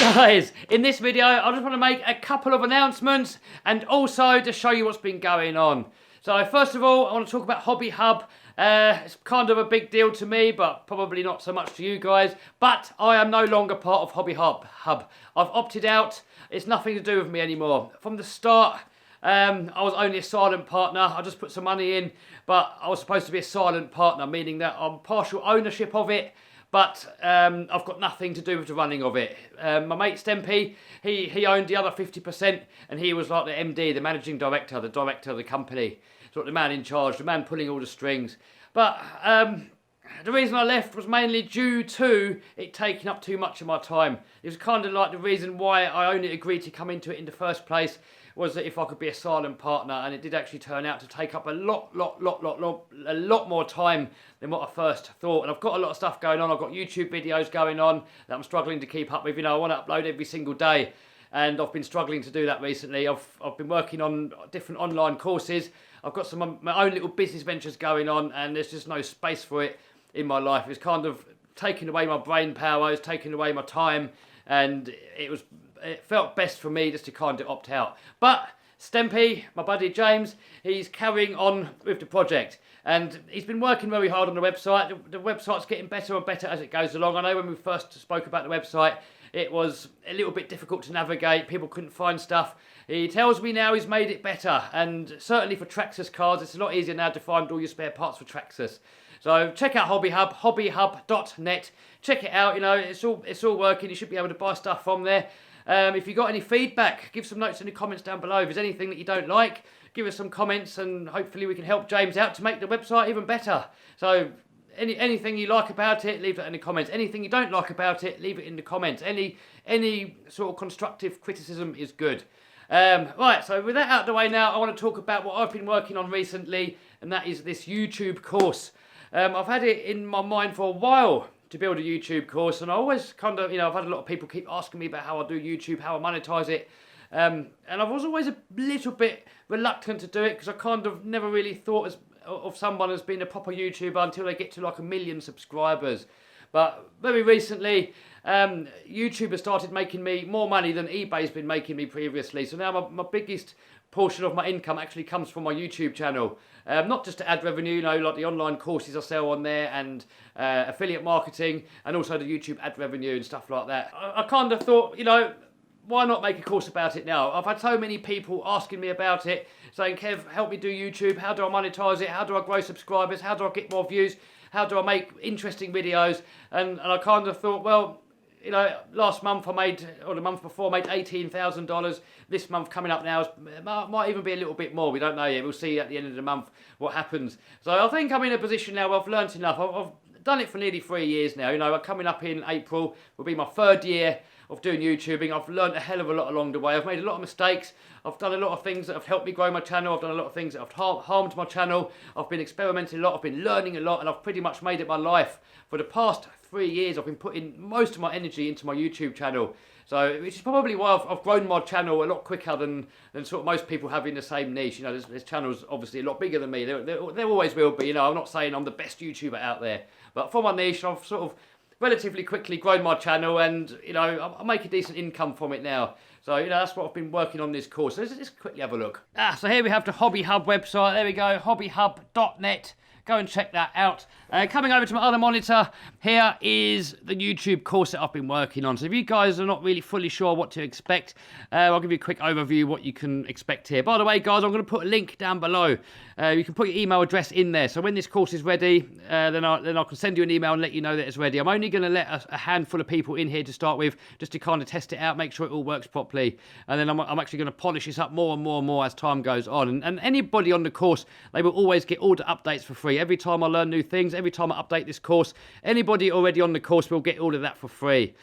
Guys, in this video, I just want to make a couple of announcements and also to show you what's been going on. So first of all, I want to talk about Hobby Hub. It's kind of a big deal to me, but probably not so much to you guys. But I am no longer part of Hobby Hub. I've opted out. It's nothing to do with me anymore. From the start, I was only a silent partner. I just put some money in, but I was supposed to be a silent partner, meaning that I'm partial ownership of it. But I've got nothing to do with the running of it. My mate Stempy, he owned the other 50%, and he was like the MD, the managing director, the director of the company. Sort of the man in charge, the man pulling all the strings. But the reason I left was mainly due to it taking up too much of my time. It was kind of like the reason why I only agreed to come into it in the first place was that if I could be a silent partner, and it did actually turn out to take up a lot more time than what I first thought. And I've got a lot of stuff going on. I've got YouTube videos going on that I'm struggling to keep up with. You know, I want to upload every single day, and I've been struggling to do that recently. I've been working on different online courses. I've got some of my own little business ventures going on, and there's just no space for it in my life. It's kind of taking away my brain power, it's taking away my time, and it felt best for me just to kind of opt out. But Stempy, my buddy James, he's carrying on with the project, and he's been working very hard on the website. The website's getting better and better as it goes along. I know when we first spoke about the website, it was a little bit difficult to navigate. People couldn't find stuff. He tells me now he's made it better, and certainly for Traxxas cars, it's a lot easier now to find all your spare parts for Traxxas. So check out Hobby Hub, hobbyhub.net. Check it out. You know, it's all working. You should be able to buy stuff from there. If you've got any feedback, give some notes in the comments down below. If there's anything that you don't like, give us some comments, and hopefully we can help James out to make the website even better. So anything you like about it, leave it in the comments. Anything you don't like about it, leave it in the comments. Any sort of constructive criticism is good. Right, so with that out of the way now, I want to talk about what I've been working on recently, and that is this YouTube course. I've had it in my mind for a while to build a YouTube course, and I always kind of, you know, I've had a lot of people keep asking me about how I do YouTube, how I monetize it, and I was always a little bit reluctant to do it because I kind of never really thought of someone as being a proper YouTuber until they get to like 1 million subscribers. But very recently, YouTube has started making me more money than eBay's been making me previously. So now my biggest portion of my income actually comes from my YouTube channel. Not just ad revenue, you know, like the online courses I sell on there, and affiliate marketing, and also the YouTube ad revenue and stuff like that. I kind of thought, you know, why not make a course about it now? I've had so many people asking me about it, saying, Kev, help me do YouTube. How do I monetize it? How do I grow subscribers? How do I get more views? How do I make interesting videos? And I kind of thought, well, you know, last month I made, or the month before, I made $18,000. This month coming up now might even be a little bit more. We don't know yet. We'll see at the end of the month what happens. So I think I'm in a position now where I've learnt enough. I've done it for nearly 3 years now. You know, coming up in April will be my 3rd year of doing YouTubing. I've learned a hell of a lot along the way. I've made a lot of mistakes. I've done a lot of things that have helped me grow my channel. I've done a lot of things that have harmed my channel. I've been experimenting a lot. I've been learning a lot, and I've pretty much made it my life. For the past 3 years, I've been putting most of my energy into my YouTube channel. So, which is probably why I've grown my channel a lot quicker than sort of most people have in the same niche. You know, this channel's obviously a lot bigger than me. There always will be. You know, I'm not saying I'm the best YouTuber out there, but for my niche, I've sort of relatively quickly grown my channel, and you know, I make a decent income from it now. So, you know, that's what I've been working on this course. So let's quickly have a look. So here we have the Hobby Hub website. There we go, hobbyhub.net. Go and check that out. Coming over to my other monitor, here is the YouTube course that I've been working on. So if you guys are not really fully sure what to expect, I'll give you a quick overview of what you can expect here. By the way, guys, I'm going to put a link down below. You can put your email address in there. So when this course is ready, then I can send you an email and let you know that it's ready. I'm only going to let a handful of people in here to start with, just to kind of test it out, make sure it all works properly. And then I'm actually going to polish this up more and more and more as time goes on. And anybody on the course, they will always get all the updates for free. Every time I learn new things, every time I update this course, anybody already on the course will get all of that for free.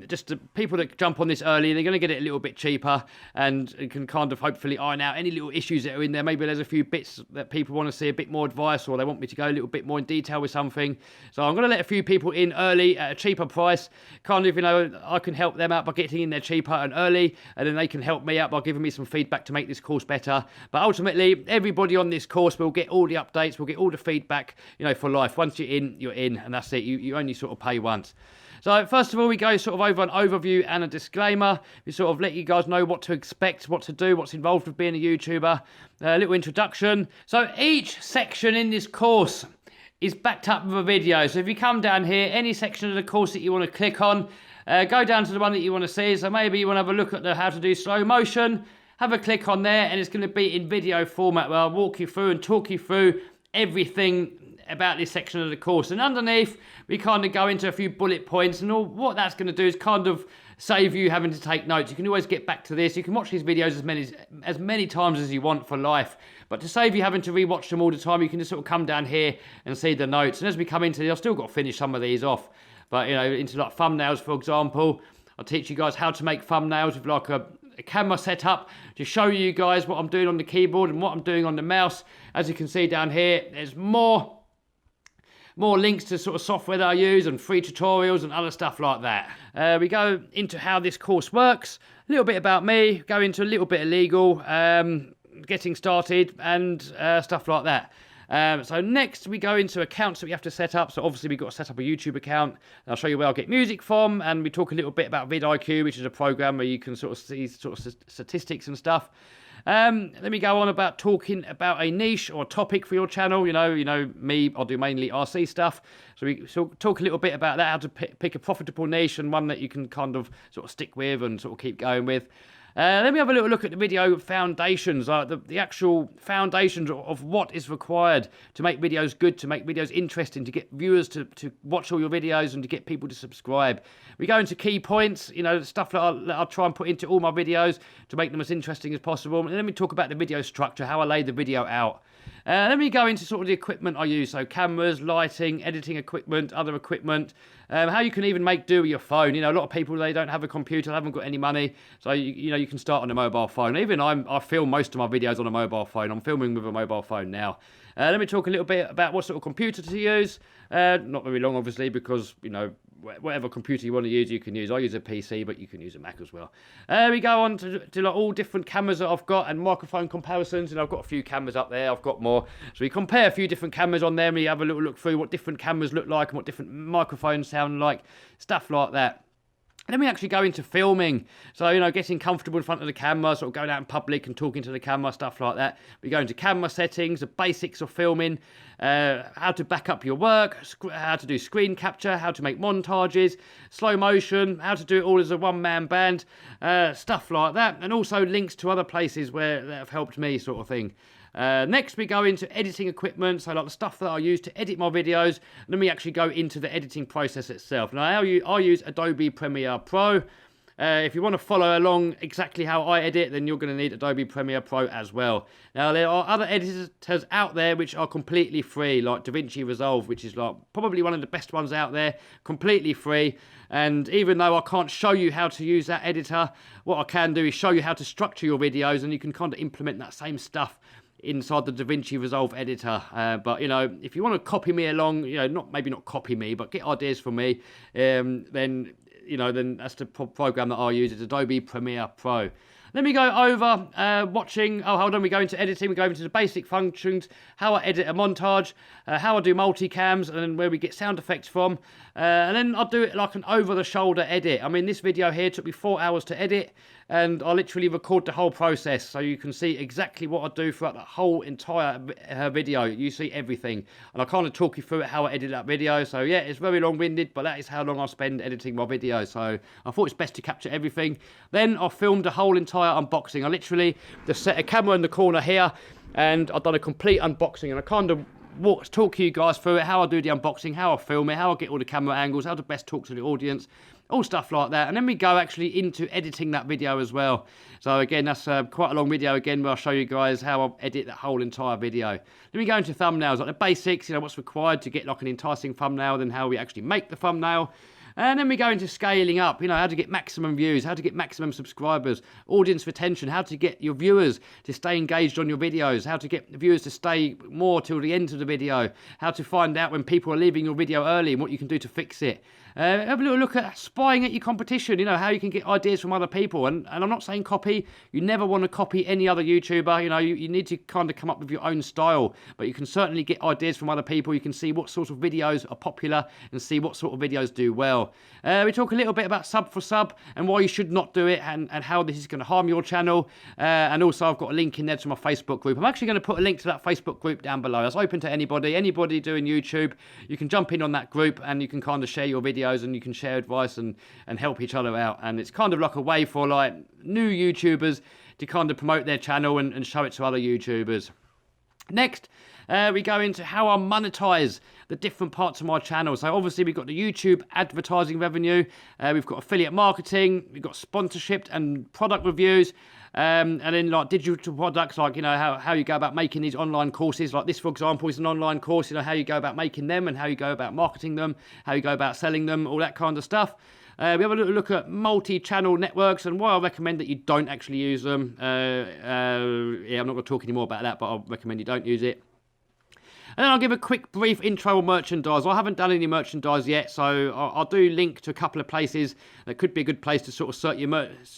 Just the people that jump on this early, they're going to get it a little bit cheaper, and can kind of hopefully iron out any little issues that are in there. Maybe there's a few bits that people want to see a bit more advice, or they want me to go a little bit more in detail with something. So I'm going to let a few people in early at a cheaper price. Kind of, you know, I can help them out by getting in there cheaper and early, and then they can help me out by giving me some feedback to make this course better. But ultimately, everybody on this course will get all the updates, will get all the feedback, you know, for life. Once you're in, and that's it. You only sort of pay once. So first of all, we go sort of over an overview and a disclaimer. We sort of let you guys know what to expect, what to do, what's involved with being a YouTuber. A little introduction. So each section in this course is backed up with a video. So if you come down here, any section of the course that you want to click on, go down to the one that you want to see. So maybe you want to have a look at how to do slow motion. Have a click on there, and it's going to be in video format where I'll walk you through and talk you through everything about this section of the course. And underneath, we kind of go into a few bullet points, and what that's going to do is kind of save you having to take notes. You can always get back to this. You can watch these videos as many times as you want for life. But to save you having to rewatch them all the time, you can just sort of come down here and see the notes. And as we come into these, I've still got to finish some of these off. But, you know, into like thumbnails, for example, I'll teach you guys how to make thumbnails with like a camera setup to show you guys what I'm doing on the keyboard and what I'm doing on the mouse. As you can see down here, there's more links to sort of software that I use and free tutorials and other stuff like that. We go into how this course works, a little bit about me, go into a little bit of legal, getting started and stuff like that. So next we go into accounts that we have to set up. So obviously we've got to set up a YouTube account. I'll show you where I'll get music from, and we talk a little bit about vidIQ, which is a program where you can sort of see sort of statistics and stuff. Let me go on about talking about a niche or topic for your channel. You know me, I'll do mainly RC stuff. So we talk a little bit about that, how to pick a profitable niche and one that you can kind of sort of stick with and sort of keep going with. Let me have a little look at the video foundations, the actual foundations of what is required to make videos good, to make videos interesting, to get viewers to watch all your videos and to get people to subscribe. We go into key points, you know, stuff that I'll try and put into all my videos to make them as interesting as possible. And let me talk about the video structure, how I lay the video out. Let me go into sort of the equipment I use, so cameras, lighting, editing equipment, other equipment, how you can even make do with your phone. You know, a lot of people, they don't have a computer, they haven't got any money, so you know, you can start on a mobile phone. Even I film most of my videos on a mobile phone. I'm filming with a mobile phone now. Let me talk a little bit about what sort of computer to use. Not very long, obviously, because, you know, whatever computer you want to use, you can use. I use a PC, but you can use a Mac as well. We go on to like all different cameras that I've got and microphone comparisons, and I've got a few cameras up there. I've got more. So we compare a few different cameras on there, and we have a little look through what different cameras look like and what different microphones sound like, stuff like that. Then we actually go into filming. So, you know, getting comfortable in front of the camera, sort of going out in public and talking to the camera, stuff like that. We go into camera settings, the basics of filming, how to back up your work, how to do screen capture, how to make montages, slow motion, how to do it all as a one-man band, stuff like that. And also links to other places that have helped me, sort of thing. Next we go into editing equipment, so like the stuff that I use to edit my videos, and then we actually go into the editing process itself. Now I use Adobe Premiere Pro. If you want to follow along exactly how I edit, then you're going to need Adobe Premiere Pro as well. Now there are other editors out there which are completely free, like DaVinci Resolve, which is like probably one of the best ones out there, completely free. And even though I can't show you how to use that editor, what I can do is show you how to structure your videos, and you can kind of implement that same stuff inside the DaVinci Resolve editor. But, you know, if you want to copy me along, you know, maybe not copy me, but get ideas from me, then, you know, then that's the program that I use. It's Adobe Premiere Pro. Then we go over we go into editing, we go into the basic functions, how I edit a montage, how I do multicams, and then where we get sound effects from. And then I'll do it like an over-the-shoulder edit. I mean, this video here took me 4 hours to edit, and I literally record the whole process, so you can see exactly what I do throughout the whole entire video. You see everything, and I kind of talk you through it, how I edit that video. So yeah, it's very long-winded, but that is how long I spend editing my videos. So I thought it's best to capture everything. Then I filmed the whole entire unboxing. I literally just set a camera in the corner here, and I've done a complete unboxing, and I kind of talk you guys through it, how I do the unboxing, how I film it, how I get all the camera angles, how to best talk to the audience, all stuff like that. And then we go actually into editing that video as well. So again, that's quite a long video again, where I'll show you guys how I edit that whole entire video. Then we go into thumbnails, like the basics, you know, what's required to get like an enticing thumbnail, then how we actually make the thumbnail. And then we go into scaling up, you know, how to get maximum views, how to get maximum subscribers, audience retention, how to get your viewers to stay engaged on your videos, how to get the viewers to stay more till the end of the video, how to find out when people are leaving your video early and what you can do to fix it. Have a little look at spying at your competition, you know, how you can get ideas from other people. And I'm not saying copy. You never want to copy any other YouTuber. You know, you need to kind of come up with your own style. But you can certainly get ideas from other people. You can see what sort of videos are popular and see what sort of videos do well. We talk a little bit about sub for sub and why you should not do it and how this is going to harm your channel. And also I've got a link in there to my Facebook group. I'm actually going to put a link to that Facebook group down below. It's open to anybody doing YouTube. You can jump in on that group and you can kind of share your videos and you can share advice and help each other out. And it's kind of like a way for like new YouTubers to kind of promote their channel and show it to other YouTubers. Next, we go into how I monetize the different parts of my channel. So obviously we've got the YouTube advertising revenue, we've got affiliate marketing, we've got sponsorship and product reviews, and then like digital products, like, you know, how you go about making these online courses. Like this, for example, is an online course, you know, how you go about making them and how you go about marketing them, how you go about selling them, all that kind of stuff. We have a little look at multi-channel networks and why I recommend that you don't actually use them. Yeah, I'm not going to talk any more about that, but I recommend you don't use it. And then I'll give a quick brief intro on merchandise. I haven't done any merchandise yet, so I'll do link to a couple of places that could be a good place to sort of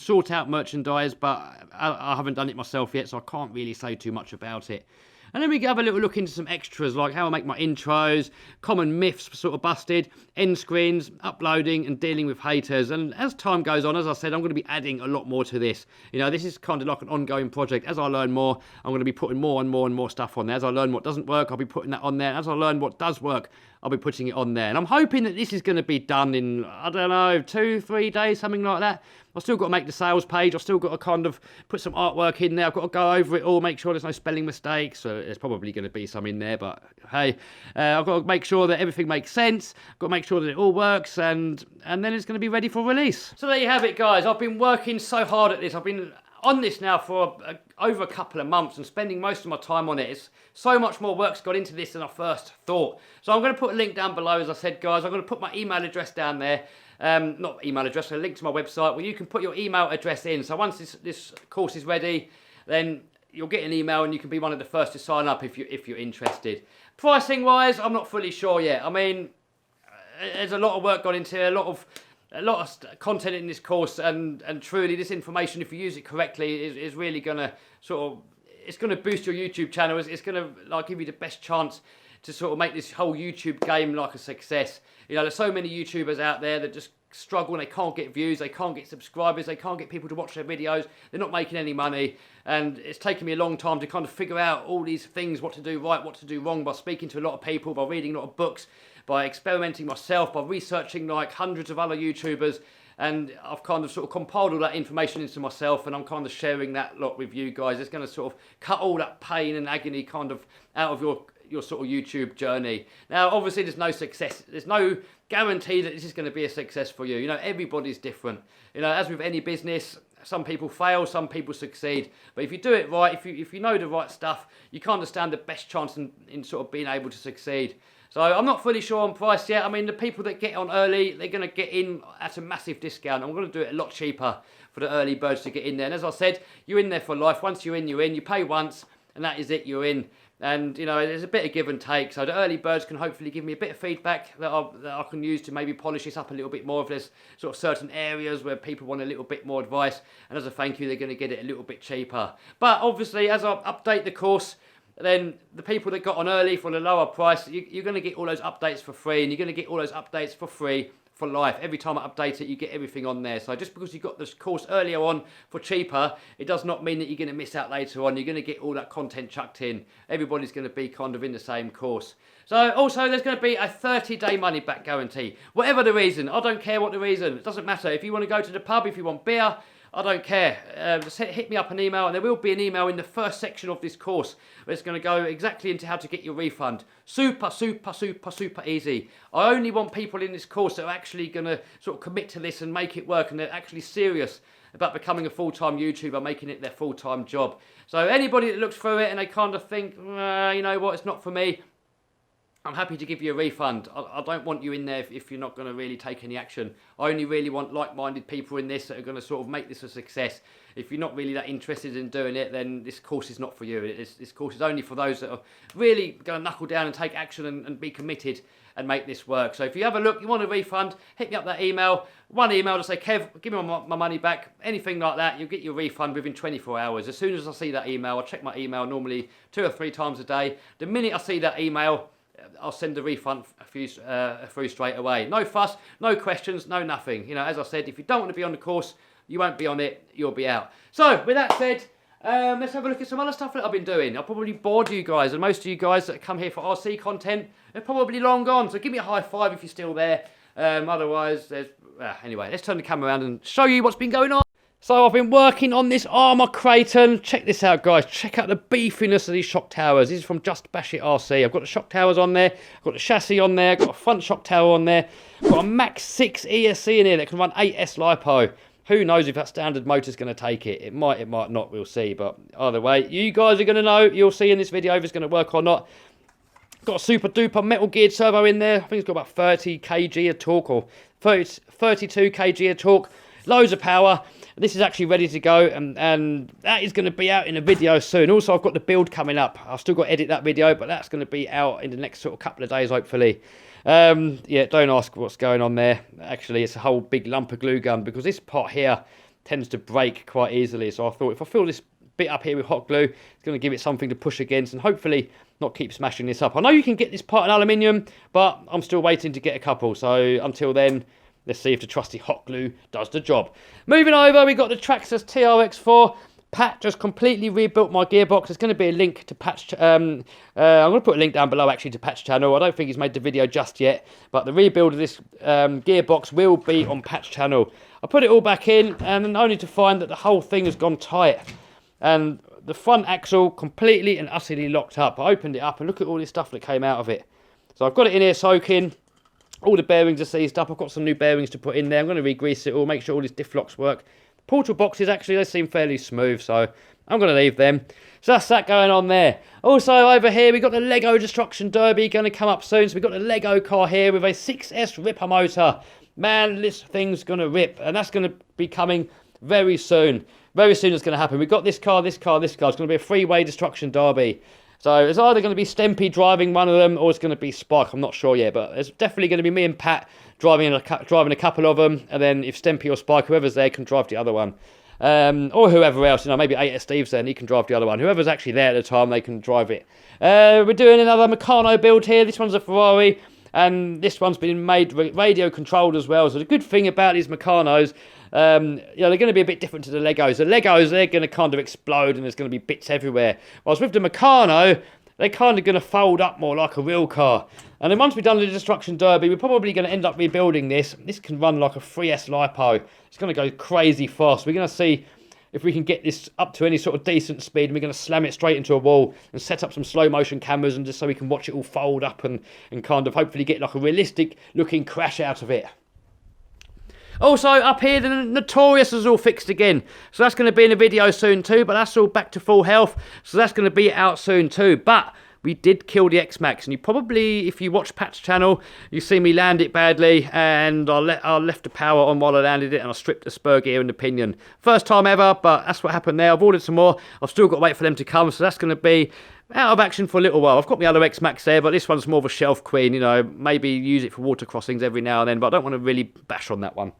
sort out merchandise, but I haven't done it myself yet, so I can't really say too much about it. And then we have a little look into some extras, like how I make my intros, common myths sort of busted, end screens, uploading and dealing with haters. And as time goes on, as I said, I'm going to be adding a lot more to this. You know, this is kind of like an ongoing project. As I learn more, I'm going to be putting more and more stuff on there. As I learn what doesn't work, I'll be putting that on there. As I learn what does work, I'll be putting it on there. And I'm hoping that this is going to be done in, I don't know, 2-3 days, something like that. I've still got to make the sales page. I've still got to kind of put some artwork in there. I've got to go over it all, make sure there's no spelling mistakes. So there's probably going to be some in there, but hey, I've got to make sure that everything makes sense. I've got to make sure that it all works, and then it's going to be ready for release. So there you have it, guys. I've been working so hard at this. I've been on this now for over a couple of months and spending most of my time on it. It's so much more work's got into this than I first thought. So I'm going to put a link down below, as I said, guys. I'm going to put my email address down there. Not email address, a link to my website where you can put your email address in. So once this course is ready, then you'll get an email and you can be one of the first to sign up if you're interested. Pricing wise, I'm not fully sure yet. I mean, there's a lot of work gone into it, a lot of content in this course, and truly this information, if you use it correctly, is really gonna it's gonna boost your YouTube channel. It's gonna like give you the best chance to sort of make this whole YouTube game like a success. You know, there's so many YouTubers out there that just struggle and they can't get views, they can't get subscribers, they can't get people to watch their videos, they're not making any money, and it's taken me a long time to kind of figure out all these things, what to do right, what to do wrong, by speaking to a lot of people, by reading a lot of books, by experimenting myself, by researching like hundreds of other YouTubers, and I've kind of sort of compiled all that information into myself, and I'm kind of sharing that lot with you guys. It's going to sort of cut all that pain and agony kind of out of your sort of YouTube journey. Now, obviously, there's no guarantee that this is going to be a success for you. You know, everybody's different. You know, as with any business, some people fail, some people succeed. But if you do it right, if you know the right stuff, you kind of stand the best chance in sort of being able to succeed. So I'm not fully sure on price yet. I mean, the people that get on early, they're going to get in at a massive discount. I'm going to do it a lot cheaper for the early birds to get in there. And as I said, you're in there for life. Once you're in, you're in. You pay once, and that is it, you're in. And, you know, there's a bit of give and take. So the early birds can hopefully give me a bit of feedback that I can use to maybe polish this up a little bit more if there's sort of certain areas where people want a little bit more advice. And as a thank you, they're going to get it a little bit cheaper. But obviously, as I update the course, then the people that got on early for the lower price, you're going to get all those updates for free. And you're going to get all those updates for free for life. Every time I update it, you get everything on there. So just because you got this course earlier on for cheaper, it does not mean that you're going to miss out later on. You're going to get all that content chucked in. Everybody's going to be kind of in the same course. So also there's going to be a 30-day money back guarantee. Whatever the reason, I don't care what the reason. It doesn't matter. If you want to go to the pub, if you want beer, I don't care. Just hit me up an email, and there will be an email in the first section of this course where it's going to go exactly into how to get your refund. Super, super, super, super easy. I only want people in this course that are actually going to sort of commit to this and make it work, and they're actually serious about becoming a full-time YouTuber, making it their full-time job. So anybody that looks through it and they kind of think, you know what, it's not for me, I'm happy to give you a refund. I don't want you in there if you're not going to really take any action. I only really want like-minded people in this that are going to sort of make this a success. If you're not really that interested in doing it, then this course is not for you. This course is only for those that are really going to knuckle down and take action and be committed and make this work. So if you have a look, you want a refund, hit me up that email. One email to say, Kev, give me my money back. Anything like that, you'll get your refund within 24 hours. As soon as I see that email, I check my email normally 2 or 3 times a day. The minute I see that email, I'll send the refund through straight away. No fuss, no questions, no nothing. You know, as I said, if you don't want to be on the course, you won't be on it, you'll be out. So, with that said, let's have a look at some other stuff that I've been doing. I've probably bored you guys, and most of you guys that come here for RC content are probably long gone. So give me a high five if you're still there. Otherwise, anyway, let's turn the camera around and show you what's been going on. So I've been working on this armour Creighton. Check this out, guys. Check out the beefiness of these shock towers. This is from Just Bash It RC. I've got the shock towers on there. I've got the chassis on there. I've got a front shock tower on there. I've got a Max 6 ESC in here that can run 8S LiPo. Who knows if that standard motor's going to take it. It might not, we'll see. But either way, you guys are going to know. You'll see in this video if it's going to work or not. Got a super duper metal geared servo in there. I think it's got about 30 kg of torque, or 32 kg of torque. Loads of power. This is actually ready to go, and that is going to be out in a video soon. Also, I've got the build coming up. I've still got to edit that video, but that's going to be out in the next sort of couple of days, hopefully. Yeah, don't ask what's going on there. Actually, it's a whole big lump of glue gun, because this part here tends to break quite easily. So I thought if I fill this bit up here with hot glue, it's going to give it something to push against and hopefully not keep smashing this up. I know you can get this part in aluminium, but I'm still waiting to get a couple. So until then, let's see if the trusty hot glue does the job. Moving over, we got the Traxxas TRX4. Pat just completely rebuilt my gearbox. There's going to be a link to Pat's. I'm going to put a link down below actually to Pat's channel. I don't think he's made the video just yet, but the rebuild of this gearbox will be on Pat's channel. I put it all back in, and only to find that the whole thing has gone tight, and the front axle completely and utterly locked up. I opened it up, and look at all this stuff that came out of it. So I've got it in here soaking. All the bearings are seized up. I've got some new bearings to put in there. I'm going to re-grease it all, make sure all these diff locks work. Portal boxes, actually, they seem fairly smooth, so I'm going to leave them. So that's that going on there. Also, over here, we've got the Lego Destruction Derby going to come up soon. So we've got the Lego car here with a 6S Ripper motor. Man, this thing's going to rip, and that's going to be coming very soon. Very soon it's going to happen. We've got this car, this car, this car. It's going to be a three-way Destruction Derby. So it's either going to be Stempy driving one of them, or it's going to be Spike. I'm not sure yet, but it's definitely going to be me and Pat driving a couple of them, and then if Stempy or Spike, whoever's there, can drive the other one. Or whoever else, you know, maybe 8S Steve's there and he can drive the other one. Whoever's actually there at the time, they can drive it. We're doing another Meccano build here. This one's a Ferrari, and this one's been made radio controlled as well. So the good thing about these Meccanos, you know, they're going to be a bit different to the Legos. The Legos, they're going to kind of explode and there's going to be bits everywhere. Whereas with the Meccano, they're kind of going to fold up more like a real car. And then once we've done the Destruction Derby, we're probably going to end up rebuilding this. This can run like a 3S LiPo. It's going to go crazy fast. We're going to see if we can get this up to any sort of decent speed. And we're going to slam it straight into a wall and set up some slow motion cameras, and just so we can watch it all fold up and kind of hopefully get like a realistic looking crash out of it. Also, up here, the Notorious is all fixed again. So that's going to be in a video soon too, but that's all back to full health. So that's going to be out soon too. But we did kill the X-Max, and you probably, if you watch Pat's channel, you see me land it badly, and I left the power on while I landed it, and I stripped the spur gear and the pinion. First time ever, but that's what happened there. I've ordered some more. I've still got to wait for them to come, so that's going to be out of action for a little while. I've got my other X-Max there, but this one's more of a shelf queen, you know, maybe use it for water crossings every now and then, but I don't want to really bash on that one.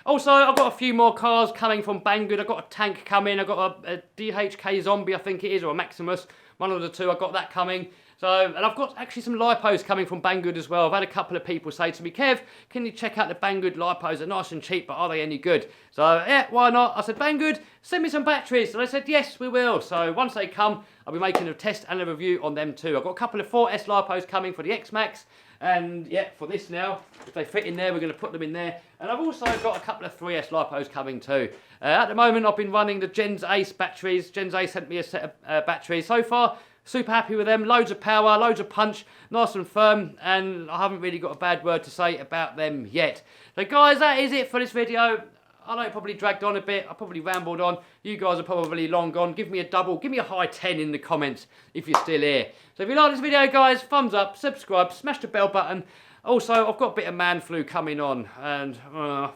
Also, I've got a few more cars coming from Banggood. I've got a tank coming. I've got a DHK Zombie, I think it is, or a Maximus. One of the two, I've got that coming. So, and I've got actually some lipos coming from Banggood as well. I've had a couple of people say to me, Kev, can you check out the Banggood lipos? They're nice and cheap, but are they any good? So, yeah, why not? I said, Banggood, send me some batteries. And they said, yes, we will. So, once they come, I'll be making a test and a review on them too. I've got a couple of 4S lipos coming for the X-Max. And yeah, for this now, if they fit in there, we're going to put them in there. And I've also got a couple of 3S lipos coming too. At the moment, I've been running the Gens Ace batteries. Gens Ace sent me a set of batteries. So far, super happy with them. Loads of power, loads of punch, nice and firm. And I haven't really got a bad word to say about them yet. So guys, that is it for this video. I know it probably dragged on a bit. I probably rambled on. You guys are probably long gone. Give me a double. Give me a high 10 in the comments if you're still here. So if you like this video, guys, thumbs up, subscribe, smash the bell button. Also, I've got a bit of man flu coming on, and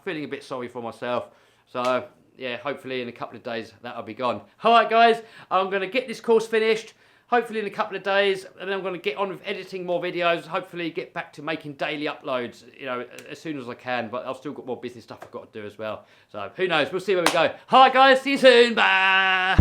feeling a bit sorry for myself. So, yeah, hopefully in a couple of days that'll be gone. All right, guys, I'm going to get this course finished. hopefully in a couple of days, and then I'm going to get on with editing more videos, hopefully get back to making daily uploads, you know, as soon as I can, but I've still got more business stuff I've got to do as well. So who knows, we'll see where we go. Alright guys, see you soon, bye!